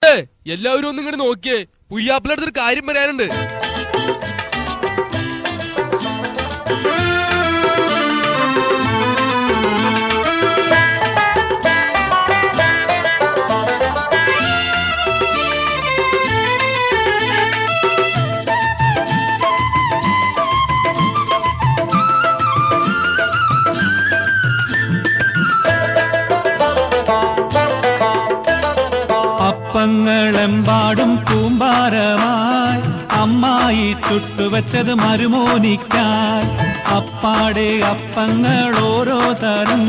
മക്കളെ, എല്ലാവരും ഒന്നും ഇങ്ങോട്ട് നോക്കിയേ. പുയ്യാപ്പിളടുത്തൊരു കാര്യം പറയാനുണ്ട്. അപ്പങ്ങളെമ്പാടും കൂമ്പാരമായി അമ്മായി ചുട്ടുവച്ചത് മരുമോനിക്കായി. അപ്പാടെ അപ്പങ്ങൾ ഓരോ തരം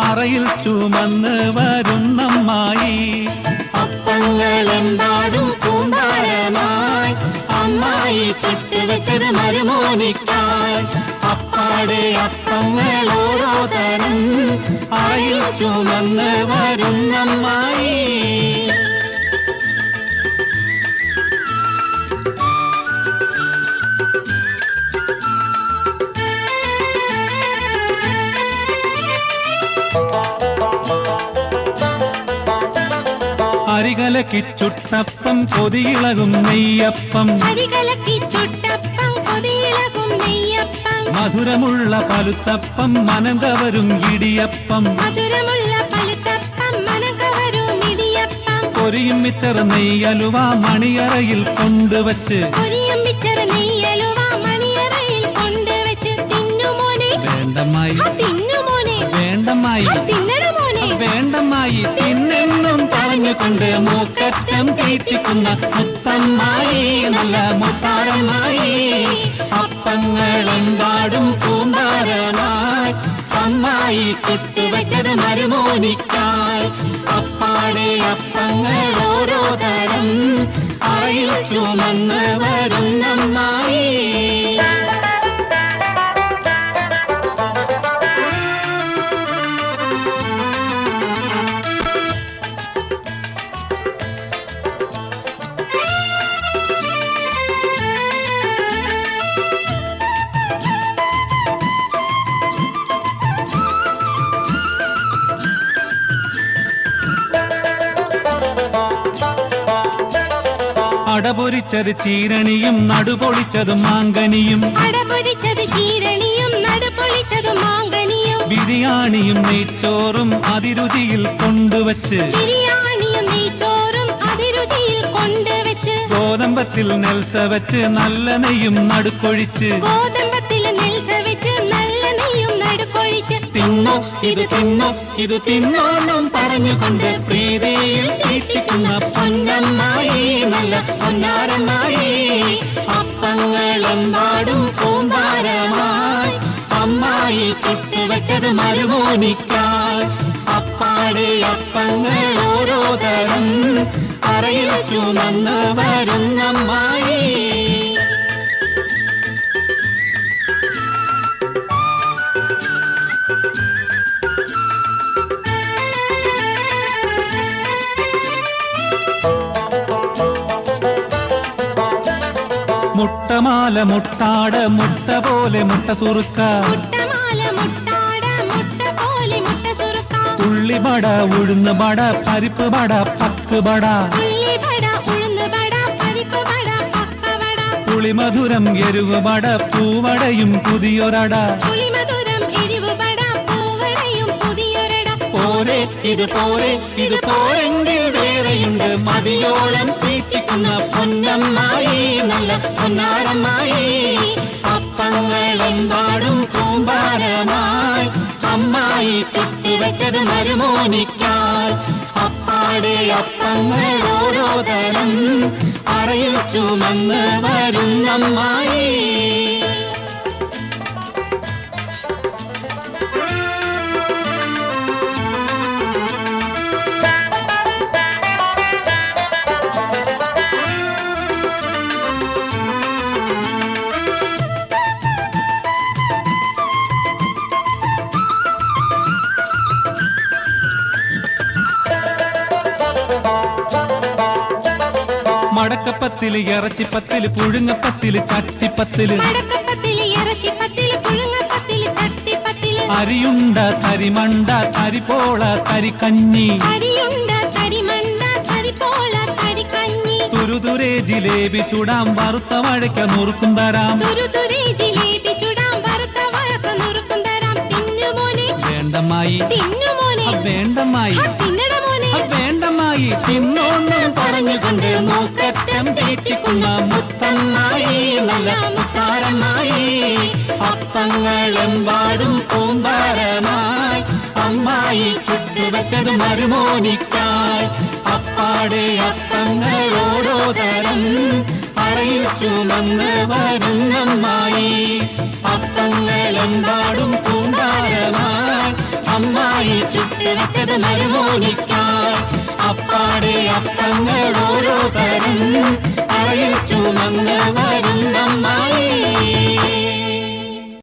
അറയിൽ ചുമന്ന് വരുന്നമ്മായി. അപ്പങ്ങളെമ്പാടും കൂമ്പാരമായി അമ്മായി ചുട്ടുവച്ചത് മരുമോനിക്കായി. അപ്പാടെ അപ്പങ്ങൾ ഓരോ തരം അറയിൽ ചുമന്ന് വരുന്നമ്മായി. അരികലക്കി ചുട്ടപ്പം കൊതിയിളകും നെയ്യപ്പം. അരികലക്കി ചുട്ടപ്പം കൊതിയിളകും നെയ്യപ്പം. മധുരമുള്ള പലുത്തപ്പം മനങ്കവരും ഇടിയപ്പം. മധുരമുള്ള പലുത്തപ്പം മനങ്കവരും ഇടിയപ്പം. പൊരിയും മിച്ചർ നെയ്യലുവ മണിയറയിൽ കൊണ്ടുവച്ച്. പൊരിയും മിച്ചർ നെയ്യലുവ മണിയറയിൽ കൊണ്ടുവച്ച്. തിന്നുമോനെ വേണ്ടമ്മായി, തിന്നുമോനെ വേണ്ടമ്മായി, തിന്നണമോനെ വേണ്ടമ്മായി തിന്നെന്നും പറഞ്ഞുകൊണ്ട് മൂക്കറ്റം തീറ്റിക്കുന്ന മുത്തമ്മായി, നല്ല മുത്താരമായി. അപ്പങ്ങളെമ്പാടും കൂമ്പാരമായി അമ്മായി ചുട്ടുവച്ചത് മരുമോനിക്കായി. അപ്പാടെ അപ്പങ്ങൾ ഓരോ തരം അറയിൽ ചുമന്ന് വരുന്നമ്മായി. അടപൊരിച്ചത് ചീരണിയും നടുപൊളിച്ചത് മാങ്കനിയും. അടപൊരിച്ചത് ചീരണിയും നടുപൊളിച്ചത് മാങ്കനിയും. ബിരിയാണിയും നെയ്ച്ചോറും അതിരുചിയിൽ കൊണ്ടുവച്ച്. ബിരിയാണിയും നെയ്ച്ചോറും അതിരുചിയിൽ കൊണ്ടുവച്ച്. ഗോതമ്പത്തിൽ നെൽസ വെച്ച് നല്ല നെയ്യും നടുക്കൊഴിച്ച്. ഗോതമ്പത്തിൽ നെൽസ വെച്ച് നല്ല നെയ്യും നടുക്കൊഴിച്ച്. തിന്നോ ഇത് തിന്നോ ഇത് തിന്നോന്നും പറഞ്ഞുകൊണ്ട് പ്രീതിയിൽ തീറ്റിക്കുന്ന പൊന്നമ്മായി, നല്ല പൊന്നാരമായി. അപ്പങ്ങളെമ്പാടും കൂമ്പാരമായി അമ്മായി ചുട്ടുവച്ചത് മരുമോനിക്കായി. അപ്പാടെ അപ്പങ്ങൾ ഓരോ തരം അറയിൽ ചുമന്ന് വരുന്നമ്മായി. മുട്ടമാല മുട്ടാട മുട്ട പോലെ മുട്ട സുറുക്ക. മുട്ടമാല മുട്ടാട മുട്ട പോലെ മുട്ട സുറുക്ക. ഉള്ളിവട ഉഴുന്ന് വട പരിപ്പ് വട പക്ക് വട. ഉള്ളിവട ഉഴുന്ന് വട പരിപ്പ് വട പക്കവട. പുളിമധുരം എരിവ് വട പൂവടയും പുതിയൊരട. പുളിമധുരം എരിവ് വട പൂവടയും പുതിയൊരട. പോരെ ഇത് പോരെ ഇത് പോരെങ്കിൽ വേറെയുണ്ട് മതിയോളം തീറ്റിക്കുന്ന പൊന്നമ്മായി, നല്ല പൊന്നാരമായി. അപ്പങ്ങളെമ്പാടും കൂമ്പാരമായി അമ്മായി ചുട്ടുവച്ചത് മരുമോനിക്കായി. അപ്പാടെ അപ്പങ്ങൾ ഓരോ തരം അറയിൽ ചുമന്ന് വരുന്നമ്മായി. മടക്കപ്പത്തില് ഇറച്ചിപ്പത്തില് പുഴുങ്ങപ്പത്തില് ചട്ടിപ്പത്തില്. മടക്കപ്പത്തില് ഇറച്ചിപ്പത്തില് പുഴുങ്ങപ്പത്തില് ചട്ടിപ്പത്തില്. അരിയുണ്ട തരിമണ്ട തരിപ്പോള തരിക്കഞ്ഞി. അരിയുണ്ട തരിമണ്ട തരിപ്പോള തുരുതുരേ ജിലേബി ചൂടാം വറുത്ത വഴക്ക നുറുക്കും തരാം. തുരുതുരേ ജിലേബി ചൂടാം വറുത്ത വഴക്ക നുറുക്കും തരാം. തിന്നുമോനെ വേണ്ടമ്മായി തിന്നുമോനെ വേണ്ടമ്മായി തിന്നടമോനെ വേണ്ടമ്മായി തിന്നോന്നും പറഞ്ഞുകൊണ്ട് മൂക്കറ്റം തീറ്റിക്കുന്ന മുത്തമ്മായി നല്ല മുത്താരമ്മായി. അപ്പങ്ങളെമ്പാടും കൂമ്പാരമായി അമ്മായി ചുട്ടുവെച്ചത് മരുമോനിക്കായി. അപ്പാടെ അപ്പങ്ങൾ ഓരോ തരം അറിയിച്ചു വന്ന് വരുന്നമ്മായി. അപ്പങ്ങളെമ്പാടും കൂമ്പാരമായി അമ്മായി ചുട്ടുവെച്ചത് മരുമോനിക്കായി. അപ്പാടെ അപ്പങ്ങൾ ഓരോ തരം അറിയിച്ചു വന്ന് വരുന്നമ്മായി.